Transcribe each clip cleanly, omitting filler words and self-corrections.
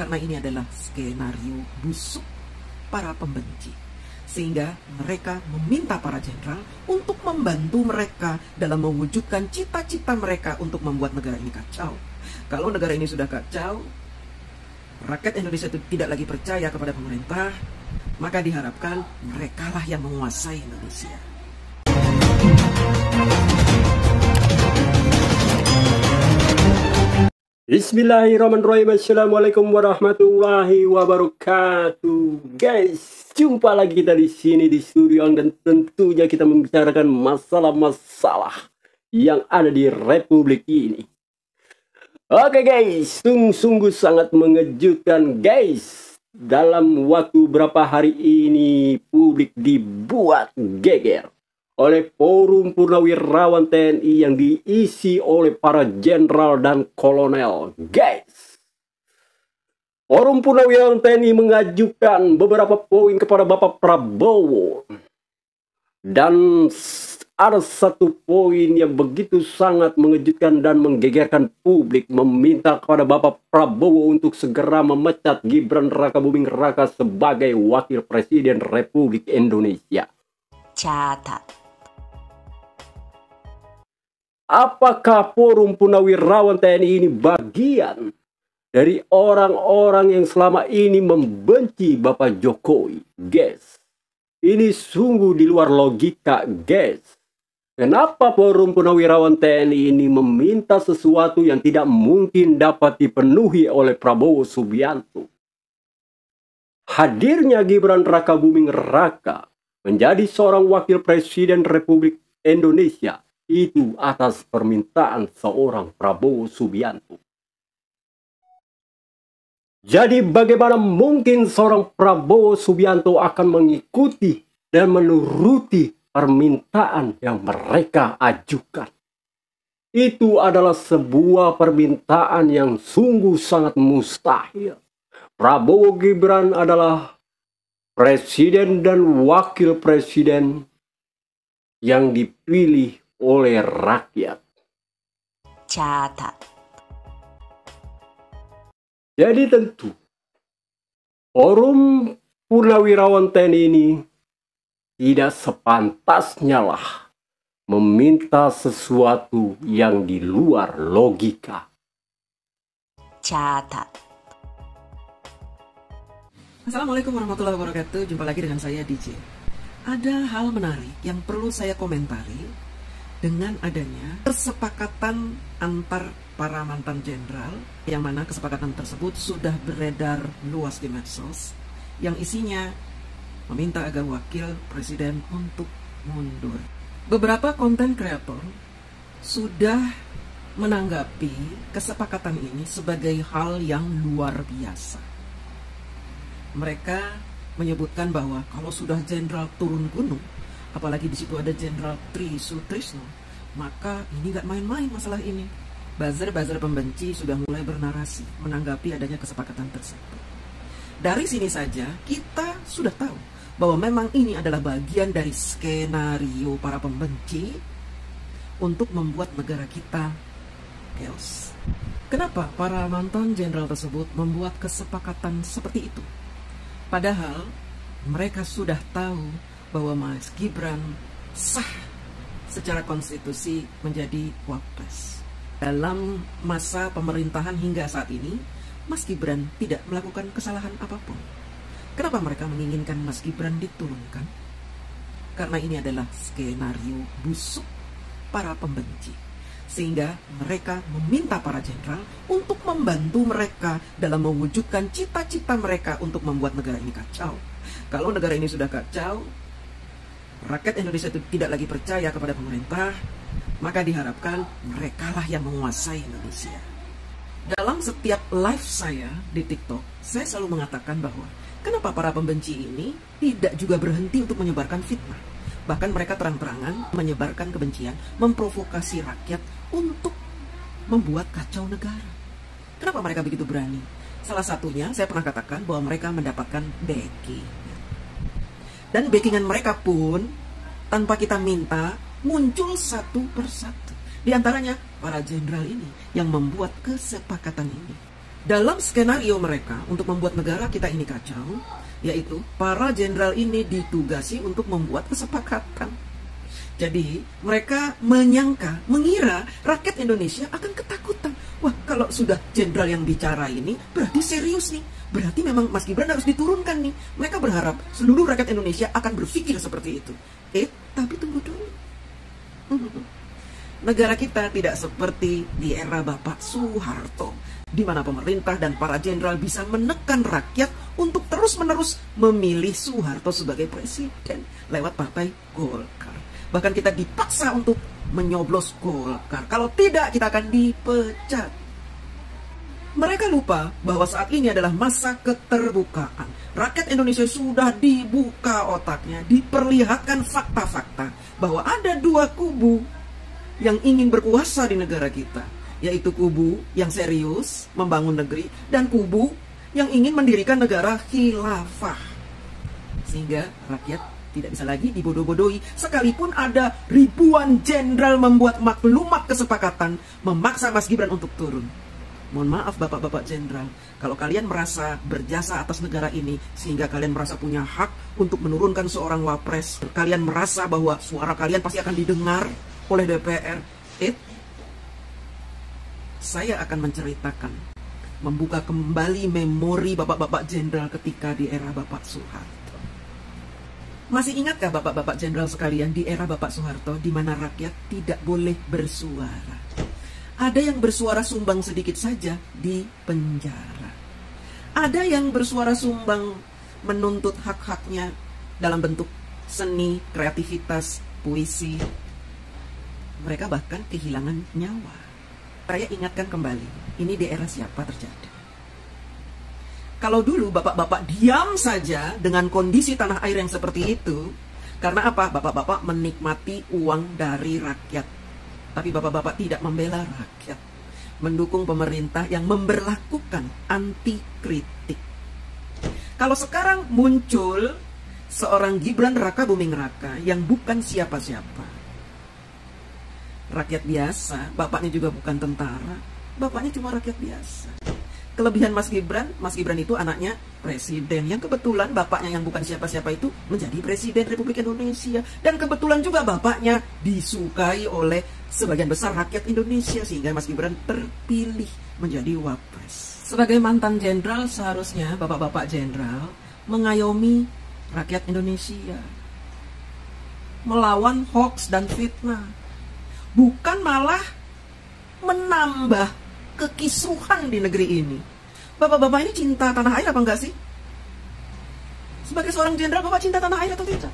Karena ini adalah skenario busuk para pembenci. Sehingga mereka meminta para jenderal untuk membantu mereka dalam mewujudkan cita-cita mereka untuk membuat negara ini kacau. Kalau negara ini sudah kacau, rakyat Indonesia itu tidak lagi percaya kepada pemerintah, maka diharapkan merekalah yang menguasai Indonesia. Bismillahirrahmanirrahim. Assalamualaikum warahmatullahi wabarakatuh. Guys, jumpa lagi kita di sini di studio dan tentunya kita membicarakan masalah-masalah yang ada di Republik ini. Oke guys, sungguh sangat mengejutkan guys. Dalam waktu berapa hari ini publik dibuat geger oleh Forum Purnawirawan TNI yang diisi oleh para jenderal dan kolonel. Guys, Forum Purnawirawan TNI mengajukan beberapa poin kepada Bapak Prabowo. Dan ada satu poin yang begitu sangat mengejutkan dan menggegerkan publik, meminta kepada Bapak Prabowo untuk segera memecat Gibran Rakabuming Raka sebagai Wakil Presiden Republik Indonesia. Catat. Apakah Forum Purnawirawan TNI ini bagian dari orang-orang yang selama ini membenci Bapak Jokowi? Guys, ini sungguh di luar logika guys. Kenapa Forum Purnawirawan TNI ini meminta sesuatu yang tidak mungkin dapat dipenuhi oleh Prabowo Subianto? Hadirnya Gibran Rakabuming Raka menjadi seorang Wakil Presiden Republik Indonesia itu atas permintaan seorang Prabowo Subianto. Jadi bagaimana mungkin seorang Prabowo Subianto akan mengikuti dan menuruti permintaan yang mereka ajukan? Itu adalah sebuah permintaan yang sungguh sangat mustahil. Prabowo Gibran adalah presiden dan wakil presiden yang dipilih oleh rakyat. Catat. Jadi tentu Forum Purnawirawan TNI ini tidak sepantasnya lah meminta sesuatu yang di luar logika. Catat. Assalamualaikum warahmatullahi wabarakatuh. Jumpa lagi dengan saya DJ. Ada hal menarik yang perlu saya komentari dengan adanya kesepakatan antar para mantan jenderal, yang mana kesepakatan tersebut sudah beredar luas di medsos, yang isinya meminta agar wakil presiden untuk mundur. Beberapa konten kreator sudah menanggapi kesepakatan ini sebagai hal yang luar biasa. Mereka menyebutkan bahwa kalau sudah jenderal turun gunung, apalagi di situ ada Jenderal Tri Sutrisno, maka ini nggak main-main masalah ini. Buzzer-buzzer pembenci sudah mulai bernarasi menanggapi adanya kesepakatan tersebut. Dari sini saja kita sudah tahu bahwa memang ini adalah bagian dari skenario para pembenci untuk membuat negara kita chaos. Kenapa para mantan jenderal tersebut membuat kesepakatan seperti itu? Padahal mereka sudah tahu bahwa Mas Gibran sah secara konstitusi menjadi wapres. Dalam masa pemerintahan hingga saat ini, Mas Gibran tidak melakukan kesalahan apapun. Kenapa mereka menginginkan Mas Gibran diturunkan? Karena ini adalah skenario busuk para pembenci. Sehingga mereka meminta para jenderal untuk membantu mereka dalam mewujudkan cita-cita mereka untuk membuat negara ini kacau. Kalau negara ini sudah kacau, rakyat Indonesia itu tidak lagi percaya kepada pemerintah, maka diharapkan merekalah yang menguasai Indonesia. Dalam setiap live saya di TikTok, saya selalu mengatakan bahwa kenapa para pembenci ini tidak juga berhenti untuk menyebarkan fitnah. Bahkan mereka terang-terangan menyebarkan kebencian, memprovokasi rakyat untuk membuat kacau negara. Kenapa mereka begitu berani? Salah satunya saya pernah katakan bahwa mereka mendapatkan backing. Dan backingan mereka pun tanpa kita minta muncul satu persatu. Di antaranya para jenderal ini yang membuat kesepakatan ini. Dalam skenario mereka untuk membuat negara kita ini kacau, yaitu para jenderal ini ditugasi untuk membuat kesepakatan. Jadi mereka mengira rakyat Indonesia akan ketakutan. Wah, kalau sudah jenderal yang bicara ini berarti serius nih. Berarti memang Mas Gibran harus diturunkan nih. Mereka berharap seluruh rakyat Indonesia akan berpikir seperti itu. Tapi tunggu dulu. Negara kita tidak seperti di era Bapak Soeharto, di mana pemerintah dan para jenderal bisa menekan rakyat untuk terus-menerus memilih Soeharto sebagai presiden lewat partai Golkar. Bahkan kita dipaksa untuk menyoblos Golkar. Kalau tidak, kita akan dipecat. Mereka lupa bahwa saat ini adalah masa keterbukaan. Rakyat Indonesia sudah dibuka otaknya, diperlihatkan fakta-fakta bahwa ada dua kubu yang ingin berkuasa di negara kita, yaitu kubu yang serius membangun negeri dan kubu yang ingin mendirikan negara khilafah. Sehingga rakyat tidak bisa lagi dibodoh-bodohi, sekalipun ada ribuan jenderal membuat maklumat kesepakatan memaksa Mas Gibran untuk turun. Mohon maaf bapak-bapak jenderal, kalau kalian merasa berjasa atas negara ini, sehingga kalian merasa punya hak untuk menurunkan seorang wapres, kalian merasa bahwa suara kalian pasti akan didengar oleh DPR, saya akan menceritakan, membuka kembali memori bapak-bapak jenderal ketika di era Bapak Soeharto. Masih ingatkah bapak-bapak jenderal sekalian di era Bapak Soeharto, di mana rakyat tidak boleh bersuara? Ada yang bersuara sumbang sedikit saja di penjara. Ada yang bersuara sumbang menuntut hak-haknya dalam bentuk seni, kreativitas, puisi. Mereka bahkan kehilangan nyawa. Saya ingatkan kembali, ini di era siapa terjadi? Kalau dulu bapak-bapak diam saja dengan kondisi tanah air yang seperti itu, karena apa? Bapak-bapak menikmati uang dari rakyat. Tapi bapak-bapak tidak membela rakyat, mendukung pemerintah yang memberlakukan anti kritik. Kalau sekarang muncul seorang Gibran Rakabuming Raka yang bukan siapa-siapa, rakyat biasa, bapaknya juga bukan tentara, bapaknya cuma rakyat biasa. Kelebihan Mas Gibran itu anaknya presiden, yang kebetulan bapaknya yang bukan siapa-siapa itu menjadi presiden Republik Indonesia. Dan kebetulan juga bapaknya disukai oleh sebagian besar rakyat Indonesia, sehingga Mas Gibran terpilih menjadi wapres. Sebagai mantan jenderal, seharusnya bapak-bapak jenderal mengayomi rakyat Indonesia, melawan hoax dan fitnah, bukan malah menambah kekisruhan di negeri ini. Bapak-bapak ini cinta tanah air apa enggak sih? Sebagai seorang jenderal, bapak cinta tanah air atau tidak?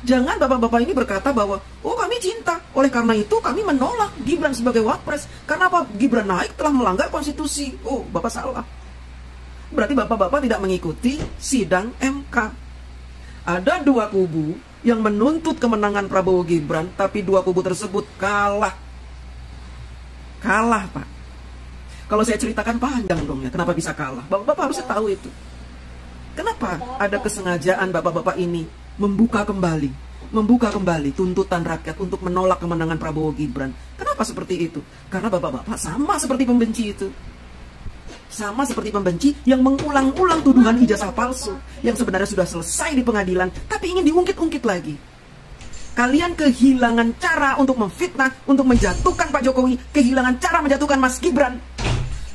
Jangan bapak-bapak ini berkata bahwa, oh kami cinta, oleh karena itu kami menolak Gibran sebagai wapres. Karena apa? Gibran naik telah melanggar konstitusi. Oh, bapak salah. Berarti bapak-bapak tidak mengikuti sidang MK. Ada dua kubu yang menuntut kemenangan Prabowo Gibran, tapi dua kubu tersebut kalah. Kalah, Pak. Kalau saya ceritakan panjang dong ya, kenapa bisa kalah? Bapak-bapak harus tahu itu. Kenapa ada kesengajaan bapak-bapak ini membuka kembali tuntutan rakyat untuk menolak kemenangan Prabowo Gibran? Kenapa seperti itu? Karena bapak-bapak sama seperti pembenci itu. Sama seperti pembenci yang mengulang-ulang tuduhan ijazah palsu yang sebenarnya sudah selesai di pengadilan, tapi ingin diungkit-ungkit lagi. Kalian kehilangan cara untuk memfitnah, untuk menjatuhkan Pak Jokowi, kehilangan cara menjatuhkan Mas Gibran,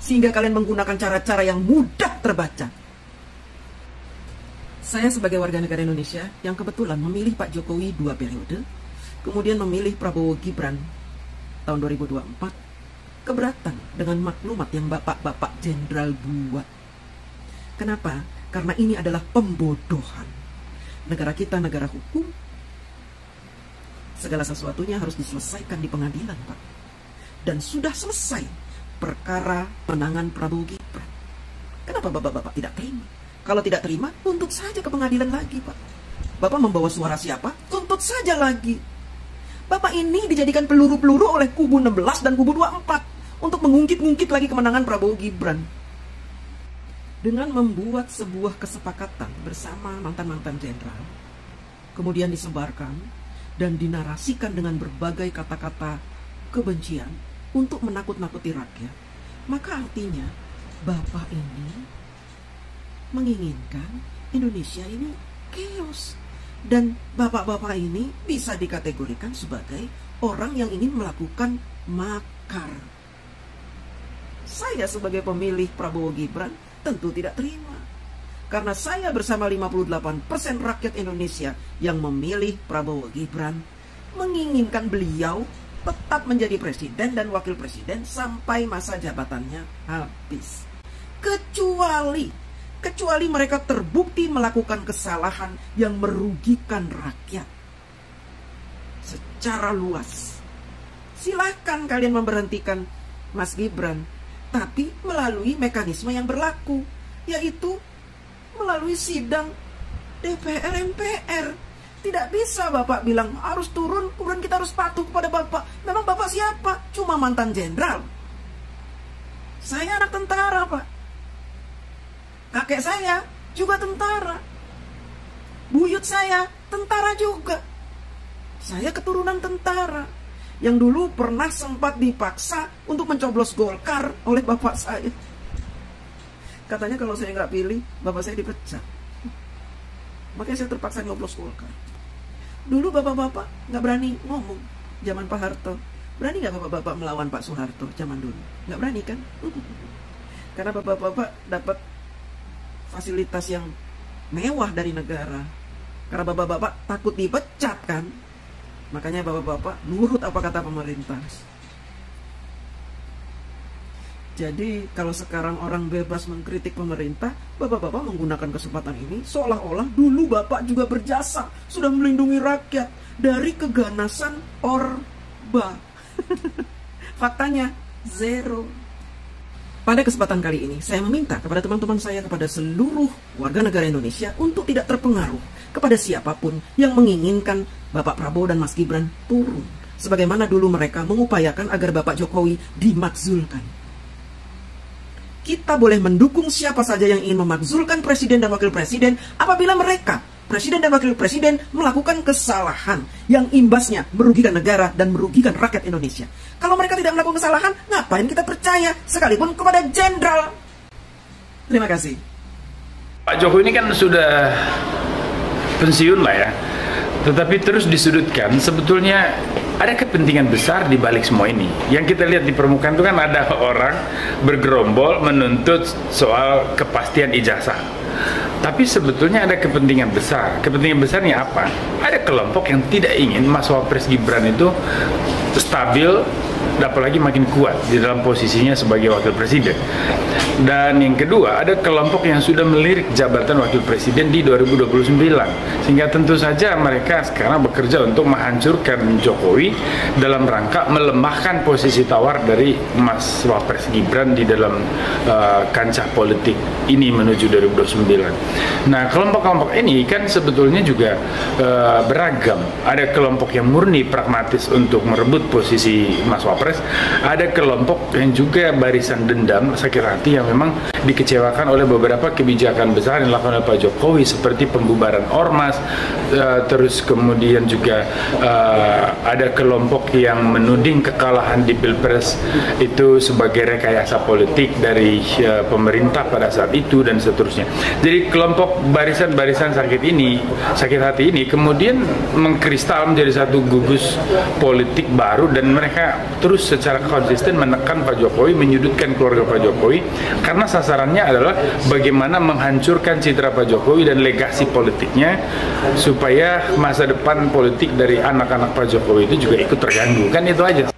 sehingga kalian menggunakan cara-cara yang mudah terbaca. Saya sebagai warga negara Indonesia yang kebetulan memilih Pak Jokowi 2 periode, kemudian memilih Prabowo Gibran tahun 2024, keberatan dengan maklumat yang bapak-bapak jenderal buat. Kenapa? Karena ini adalah pembodohan. Negara kita negara hukum, segala sesuatunya harus diselesaikan di pengadilan, Pak. Dan sudah selesai perkara menangan Prabowo Gibran. Kenapa bapak-bapak tidak terima? Kalau tidak terima, tuntut saja ke pengadilan lagi, Pak. Bapak membawa suara siapa? Tuntut saja lagi. Bapak ini dijadikan peluru-peluru oleh kubu 16 dan kubu 24 untuk mengungkit-ungkit lagi kemenangan Prabowo Gibran. Dengan membuat sebuah kesepakatan bersama mantan-mantan jenderal, kemudian disebarkan dan dinarasikan dengan berbagai kata-kata kebencian untuk menakut-nakuti rakyat, maka artinya Bapak ini menginginkan Indonesia ini chaos. Dan bapak-bapak ini bisa dikategorikan sebagai orang yang ingin melakukan makar. Saya sebagai pemilih Prabowo Gibran tentu tidak terima. Karena saya bersama 58% rakyat Indonesia yang memilih Prabowo Gibran, menginginkan beliau tetap menjadi presiden dan wakil presiden sampai masa jabatannya habis. Kecuali mereka terbukti melakukan kesalahan yang merugikan rakyat secara luas. Silahkan kalian memberhentikan Mas Gibran, tapi melalui mekanisme yang berlaku, yaitu melalui sidang DPR MPR. Tidak bisa Bapak bilang harus turun, kemudian kita harus patuh kepada Bapak. Memang Bapak siapa? Cuma mantan jenderal. Saya anak tentara, Pak. Kakek saya juga tentara. Buyut saya tentara juga. Saya keturunan tentara yang dulu pernah sempat dipaksa untuk mencoblos Golkar oleh bapak saya. Katanya kalau saya nggak pilih, bapak saya dipecat. Makanya saya terpaksa nyoblos Golkar. Dulu bapak-bapak nggak berani ngomong. Zaman Pak Harto, berani nggak bapak-bapak melawan Pak Soeharto zaman dulu? Nggak berani kan? Karena bapak-bapak dapat fasilitas yang mewah dari negara. Karena bapak-bapak takut dipecat kan, makanya bapak-bapak nurut apa kata pemerintah. Jadi kalau sekarang orang bebas mengkritik pemerintah, bapak-bapak menggunakan kesempatan ini seolah-olah dulu bapak juga berjasa, sudah melindungi rakyat dari keganasan Orba. Faktanya zero. Pada kesempatan kali ini, saya meminta kepada teman-teman saya, kepada seluruh warga negara Indonesia untuk tidak terpengaruh kepada siapapun yang menginginkan Bapak Prabowo dan Mas Gibran turun. Sebagaimana dulu mereka mengupayakan agar Bapak Jokowi dimakzulkan. Kita boleh mendukung siapa saja yang ingin memakzulkan presiden dan wakil presiden apabila mereka, presiden dan wakil presiden, melakukan kesalahan yang imbasnya merugikan negara dan merugikan rakyat Indonesia. Kalau mereka tidak melakukan kesalahan, ngapain kita percaya sekalipun kepada jenderal? Terima kasih. Pak Jokowi ini kan sudah pensiun lah ya, tetapi terus disudutkan. Sebetulnya ada kepentingan besar di balik semua ini. Yang kita lihat di permukaan itu kan ada orang bergerombol menuntut soal kepastian ijazah. Tapi sebetulnya ada kepentingan besar. Kepentingan besarnya apa? Ada kelompok yang tidak ingin Mas Wapres Gibran itu stabil, apalagi makin kuat di dalam posisinya sebagai wakil presiden. Dan yang kedua, ada kelompok yang sudah melirik jabatan wakil presiden di 2029. Sehingga tentu saja mereka sekarang bekerja untuk menghancurkan Jokowi dalam rangka melemahkan posisi tawar dari Mas Wapres Gibran di dalam kancah politik ini menuju 2029. Nah, kelompok-kelompok ini kan sebetulnya juga beragam. Ada kelompok yang murni pragmatis untuk merebut posisi Mas Wapres, ada kelompok yang juga barisan dendam, sakit hati, yang memang dikecewakan oleh beberapa kebijakan besar yang dilakukan oleh Pak Jokowi seperti pembubaran ormas, terus kemudian juga ada kelompok yang menuding kekalahan di Pilpres itu sebagai rekayasa politik dari pemerintah pada saat itu dan seterusnya. Jadi kelompok barisan-barisan sakit hati ini kemudian mengkristal menjadi satu gugus politik baru, dan mereka terus secara konsisten menekan Pak Jokowi, menyudutkan keluarga Pak Jokowi, karena sasarannya adalah bagaimana menghancurkan citra Pak Jokowi dan legasi politiknya supaya masa depan politik dari anak-anak Pak Jokowi itu juga ikut terganggu. Kan itu aja.